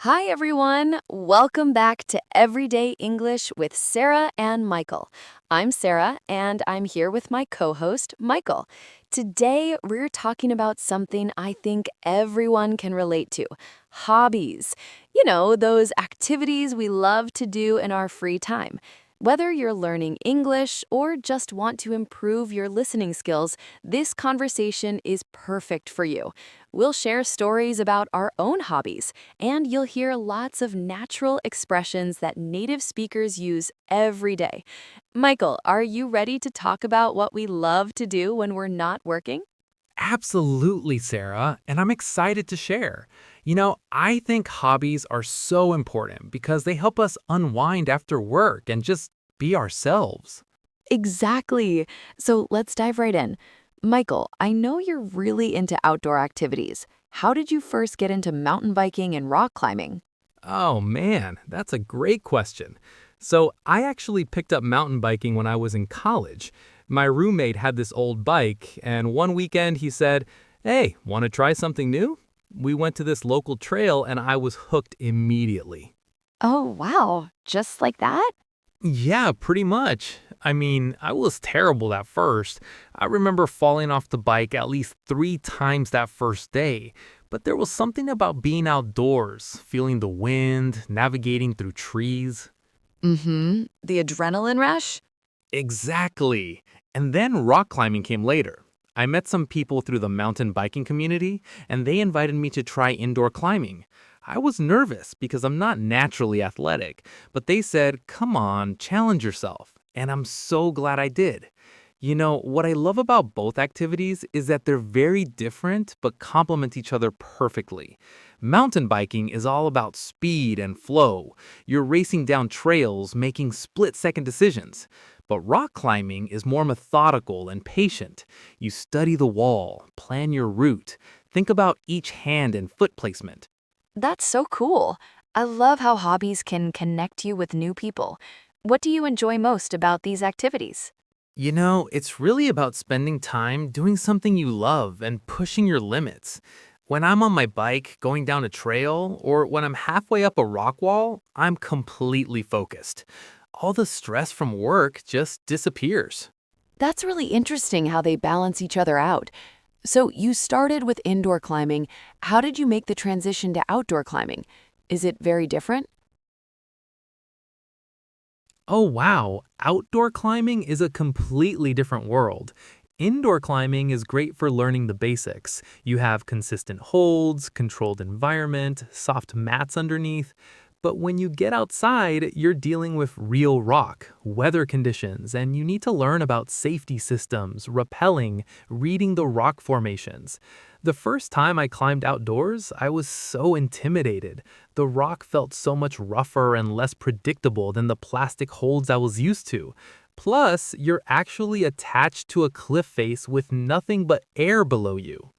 Hi, everyone. Welcome back to Everyday English with Sarah and Michael. I'm Sarah, and I'm here with my co host, Michael. Today, we're talking about something I think everyone can relate to hobbies. You know, those activities we love to do in our free time. Whether you're learning English or just want to improve your listening skills, this conversation is perfect for you. We'll share stories about our own hobbies, and you'll hear lots of natural expressions that native speakers use every day. Michael, are you ready to talk about what we love to do when we're not working? Absolutely, Sarah, and I'm excited to share. I think hobbies are so important because they help us unwind after work and just be ourselves. Exactly. So let's dive right in. Michael, I know you're really into outdoor activities. How did you first get into mountain biking and rock climbing? Oh man, that's a great question. So, I actually picked up mountain biking when I was in college. My roommate had this old bike, and one weekend he said, "Hey, want to try something new?" We went to this local trail, and I was hooked immediately. Oh, wow. Just like that? Yeah, pretty much. I mean, I was terrible at first. I remember falling off the bike at least 3 times that first day. But there was something about being outdoors, feeling the wind, navigating through trees. Mm-hmm. The adrenaline rush? Exactly. And then rock climbing came later. I met some people through the mountain biking community, and they invited me to try indoor climbing. I was nervous because I'm not naturally athletic, but they said, come on, challenge yourself. And I'm so glad I did. What I love about both activities is that they're very different but complement each other perfectly. Mountain biking is all about speed and flow. You're racing down trails, making split second decisions. But rock climbing is more methodical and patient. You study the wall, plan your route, think about each hand and foot placement. That's so cool. I love how hobbies can connect you with new people. What do you enjoy most about these activities? It's really about spending time doing something you love and pushing your limits. When I'm on my bike going down a trail or when I'm halfway up a rock wall, I'm completely focused. All the stress from work just disappears. That's really interesting how they balance each other out. So, you started with indoor climbing. How did you make the transition to outdoor climbing? Is it very different? Oh, wow. Outdoor climbing is a completely different world. Indoor climbing is great for learning the basics. You have consistent holds, controlled environment, soft mats underneath. But when you get outside, you're dealing with real rock, weather conditions, and you need to learn about safety systems, rappelling, reading the rock formations. The first time I climbed outdoors, I was so intimidated. The rock felt so much rougher and less predictable than the plastic holds I was used to. Plus, you're actually attached to a cliff face with nothing but air below you.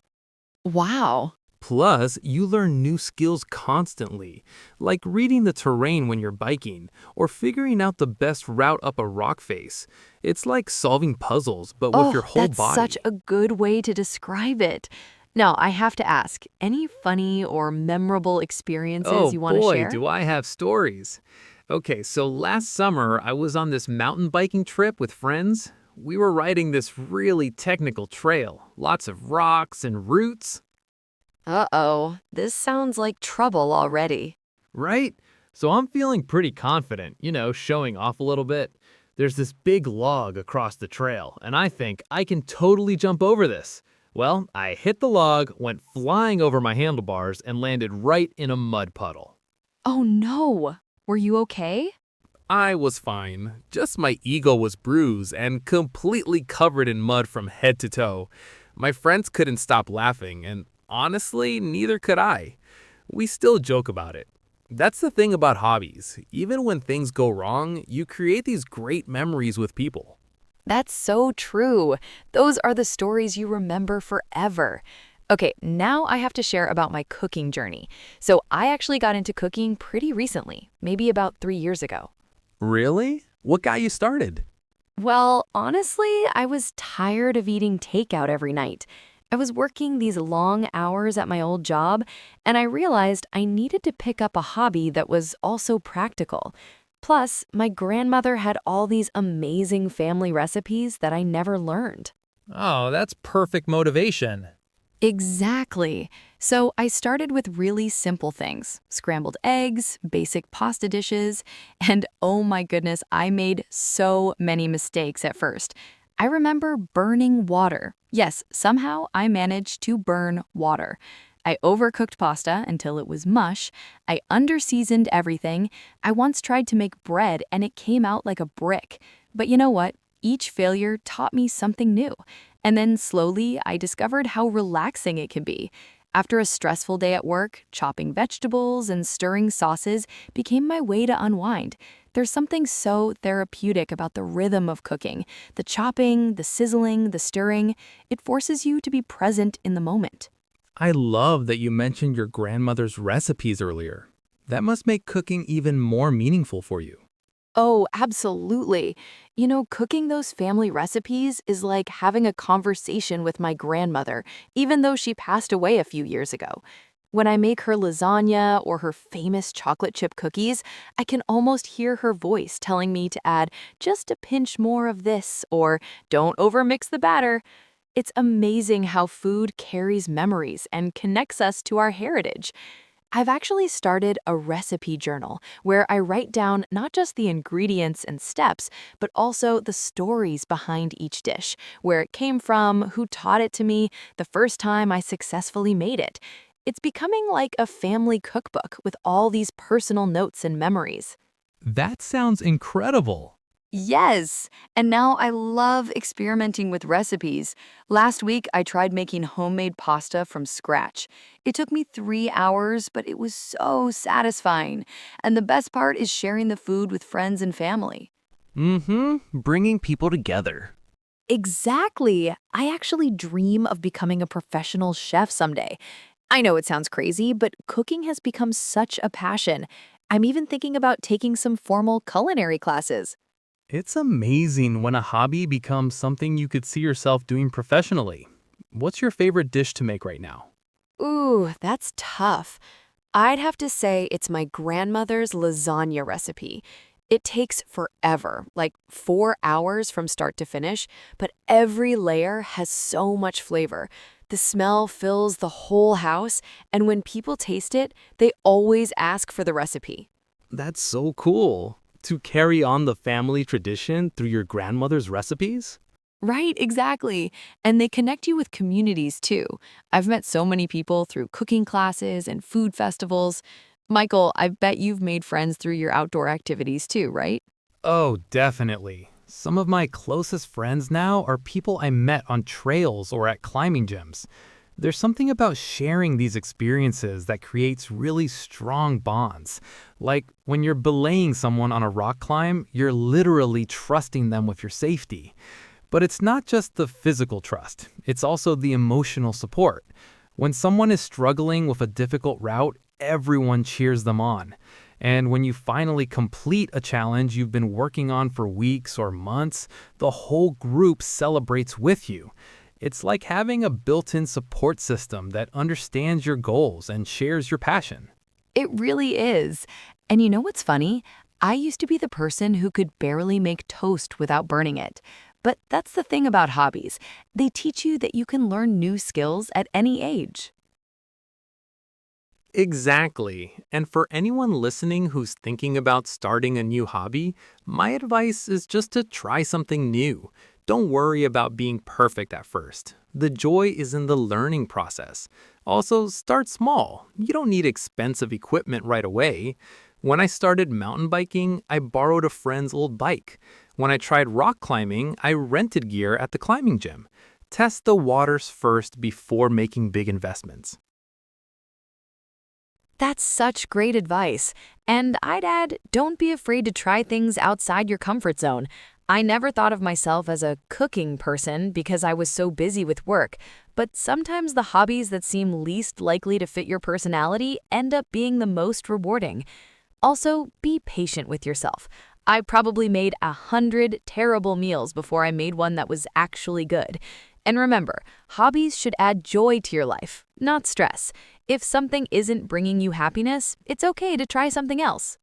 Wow. Plus, you learn new skills constantly, like reading the terrain when you're biking or figuring out the best route up a rock face. It's like solving puzzles, but with your Oh, whole that's such body. a good way to describe it. Now, I have to ask, any funny or memorable experiences Oh you want to boy, share? do I have stories. Okay, so last summer I was on this mountain biking trip with friends. We were riding this really technical trail, lots of rocks and roots. Uh-oh, this sounds like trouble already. Right? So I'm feeling pretty confident, showing off a little bit. There's this big log across the trail, and I think I can totally jump over this. Well, I hit the log, went flying over my handlebars, and landed right in a mud puddle. Oh no! Were you okay? I was fine, just my ego was bruised and completely covered in mud from head to toe. My friends couldn't stop laughing, and honestly, neither could I. We still joke about it. That's the thing about hobbies. Even when things go wrong, you create these great memories with people. That's so true. Those are the stories you remember forever. Okay, now I have to share about my cooking journey. So, I actually got into cooking pretty recently, maybe about 3 years ago. Really? What got you started? Well, honestly, I was tired of eating takeout every night. I was working these long hours at my old job, and I realized I needed to pick up a hobby that was also practical. Plus, my grandmother had all these amazing family recipes that I never learned. Oh, that's perfect motivation. Exactly. So I started with really simple things: scrambled eggs, basic pasta dishes, and oh my goodness, I made so many mistakes at first. I remember burning water. Yes, somehow I managed to burn water. I overcooked pasta until it was mush. I underseasoned everything. I once tried to make bread and it came out like a brick. But you know what? Each failure taught me something new. And then slowly, I discovered how relaxing it can be. After a stressful day at work, chopping vegetables and stirring sauces became my way to unwind. There's something so therapeutic about the rhythm of cooking: the chopping, the sizzling, the stirring. It forces you to be present in the moment. I love that you mentioned your grandmother's recipes earlier. That must make cooking even more meaningful for you. Oh, absolutely. Cooking those family recipes is like having a conversation with my grandmother, even though she passed away a few years ago. When I make her lasagna or her famous chocolate chip cookies, I can almost hear her voice telling me to add just a pinch more of this or don't overmix the batter. It's amazing how food carries memories and connects us to our heritage. I've actually started a recipe journal where I write down not just the ingredients and steps, but also the stories behind each dish: where it came from, who taught it to me, the first time I successfully made it. It's becoming like a family cookbook with all these personal notes and memories. That sounds incredible. Yes, and now I love experimenting with recipes. Last week, I tried making homemade pasta from scratch. It took me 3 hours, but it was so satisfying. And the best part is sharing the food with friends and family. Bringing people together. Exactly. I actually dream of becoming a professional chef someday. I know it sounds crazy, but cooking has become such a passion. I'm even thinking about taking some formal culinary classes. It's amazing when a hobby becomes something you could see yourself doing professionally. What's your favorite dish to make right now? Ooh, that's tough. I'd have to say it's my grandmother's lasagna recipe. It takes forever, like 4 hours from start to finish, but every layer has so much flavor. The smell fills the whole house, and when people taste it, they always ask for the recipe. That's so cool. To carry on the family tradition through your grandmother's recipes? Right, exactly. And they connect you with communities too. I've met so many people through cooking classes and food festivals. Michael, I bet you've made friends through your outdoor activities too, right? Oh, definitely. Some of my closest friends now are people I met on trails or at climbing gyms. There's something about sharing these experiences that creates really strong bonds. Like when you're belaying someone on a rock climb, you're literally trusting them with your safety. But it's not just the physical trust, it's also the emotional support. When someone is struggling with a difficult route, everyone cheers them on. And when you finally complete a challenge you've been working on for weeks or months, the whole group celebrates with you. It's like having a built in support system that understands your goals and shares your passion. It really is. And you know what's funny? I used to be the person who could barely make toast without burning it. But that's the thing about hobbies. They teach you that you can learn new skills at any age. Exactly. And for anyone listening who's thinking about starting a new hobby, my advice is just to try something new. Don't worry about being perfect at first. The joy is in the learning process. Also, start small. You don't need expensive equipment right away. When I started mountain biking, I borrowed a friend's old bike. When I tried rock climbing, I rented gear at the climbing gym. Test the waters first before making big investments. That's such great advice. And I'd add, don't be afraid to try things outside your comfort zone. I never thought of myself as a cooking person because I was so busy with work, but sometimes the hobbies that seem least likely to fit your personality end up being the most rewarding. Also, be patient with yourself. I probably made 100 terrible meals before I made one that was actually good. And remember, hobbies should add joy to your life, not stress. If something isn't bringing you happiness, it's okay to try something else.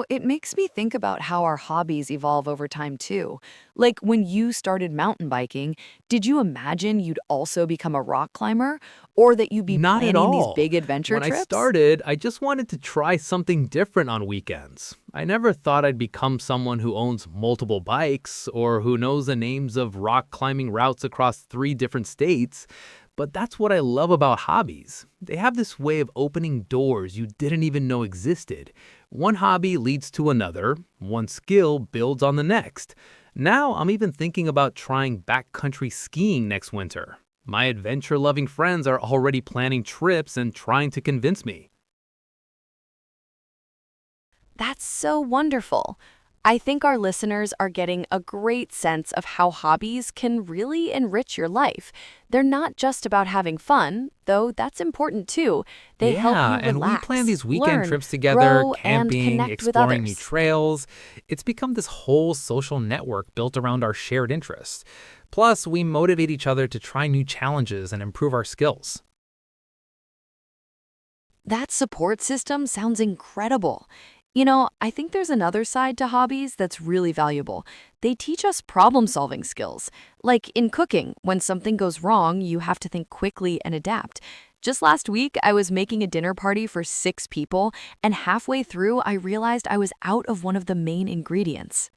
It makes me think about how our hobbies evolve over time too. Like when you started mountain biking, did you imagine you'd also become a rock climber or that you'd be Not at planning these all. big adventure When I trips? started, I just wanted to try something different on weekends. I never thought I'd become someone who owns multiple bikes or who knows the names of rock climbing routes across 3 different states. But that's what I love about hobbies. They have this way of opening doors you didn't even know existed. One hobby leads to another, one skill builds on the next. Now I'm even thinking about trying backcountry skiing next winter. My adventure loving friends are already planning trips and trying to convince me. That's so wonderful. I think our listeners are getting a great sense of how hobbies can really enrich your life. They're not just about having fun, though that's important too. They help Yeah, you and we plan relax, these weekend learn, trips together, grow, and camping, connect with exploring new others. trails. It's become this whole social network built around our shared interests. Plus, we motivate each other to try new challenges and improve our skills. That support system sounds incredible. I think there's another side to hobbies that's really valuable. They teach us problem solving skills. Like in cooking, when something goes wrong, you have to think quickly and adapt. Just last week, I was making a dinner party for 6 people, and halfway through, I realized I was out of one of the main ingredients.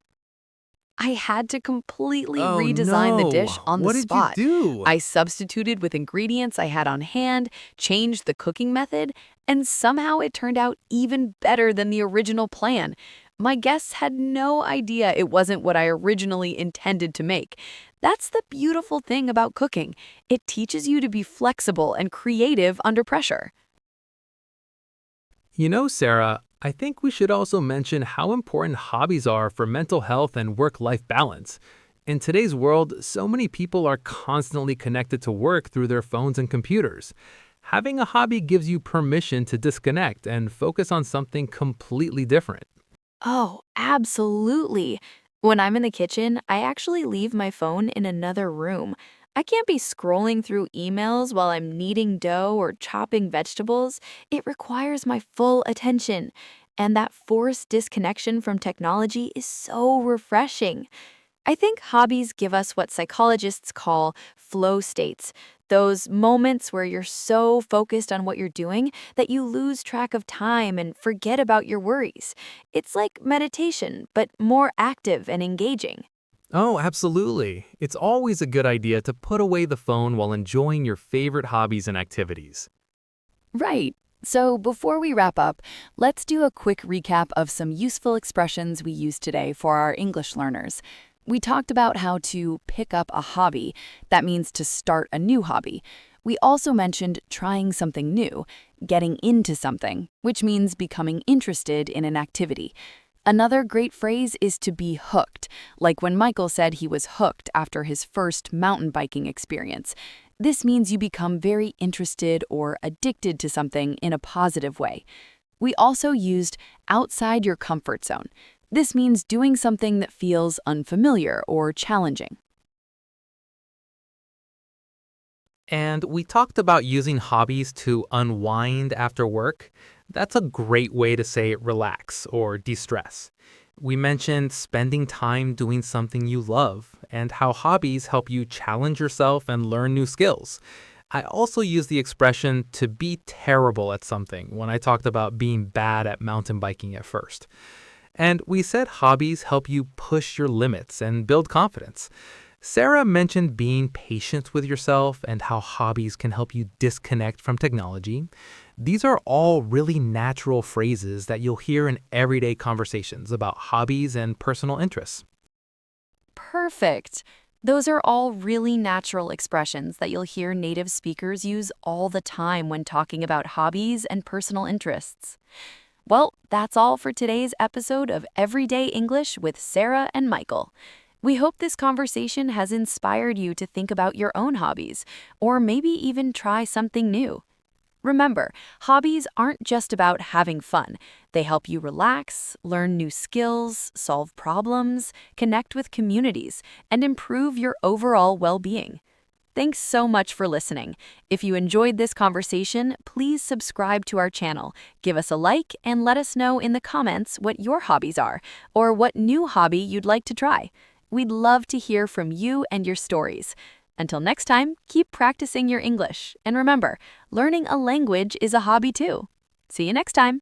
I had to completely Oh redesign the dish no, on the what did you spot. do? I substituted with ingredients I had on hand, changed the cooking method, and somehow it turned out even better than the original plan. My guests had no idea it wasn't what I originally intended to make. That's the beautiful thing about cooking. It teaches you to be flexible and creative under pressure. Sarah, I think we should also mention how important hobbies are for mental health and work life balance. In today's world, so many people are constantly connected to work through their phones and computers. Having a hobby gives you permission to disconnect and focus on something completely different. Oh, absolutely. When I'm in the kitchen, I actually leave my phone in another room. I can't be scrolling through emails while I'm kneading dough or chopping vegetables. It requires my full attention. And that forced disconnection from technology is so refreshing. I think hobbies give us what psychologists call flow states, those moments where you're so focused on what you're doing that you lose track of time and forget about your worries. It's like meditation, but more active and engaging. Oh, absolutely. It's always a good idea to put away the phone while enjoying your favorite hobbies and activities. Right. So before we wrap up, let's do a quick recap of some useful expressions we use today for our English learners. We talked about how to pick up a hobby. That means to start a new hobby. We also mentioned trying something new, getting into something, which means becoming interested in an activity. Another great phrase is to be hooked, like when Michael said he was hooked after his first mountain biking experience. This means you become very interested or addicted to something in a positive way. We also used outside your comfort zone. This means doing something that feels unfamiliar or challenging. And we talked about using hobbies to unwind after work. That's a great way to say relax or de stress. We mentioned spending time doing something you love and how hobbies help you challenge yourself and learn new skills. I also used the expression to be terrible at something when I talked about being bad at mountain biking at first. And we said hobbies help you push your limits and build confidence. Sarah mentioned being patient with yourself and how hobbies can help you disconnect from technology. These are all really natural phrases that you'll hear in everyday conversations about hobbies and personal interests. Perfect. Those are all really natural expressions that you'll hear native speakers use all the time when talking about hobbies and personal interests. Well, that's all for today's episode of Everyday English with Sarah and Michael. We hope this conversation has inspired you to think about your own hobbies, or maybe even try something new. Remember, hobbies aren't just about having fun. They help you relax, learn new skills, solve problems, connect with communities, and improve your overall well-being. Thanks so much for listening. If you enjoyed this conversation, please subscribe to our channel, give us a like, and let us know in the comments what your hobbies are or what new hobby you'd like to try. We'd love to hear from you and your stories. Until next time, keep practicing your English. And remember, learning a language is a hobby too. See you next time.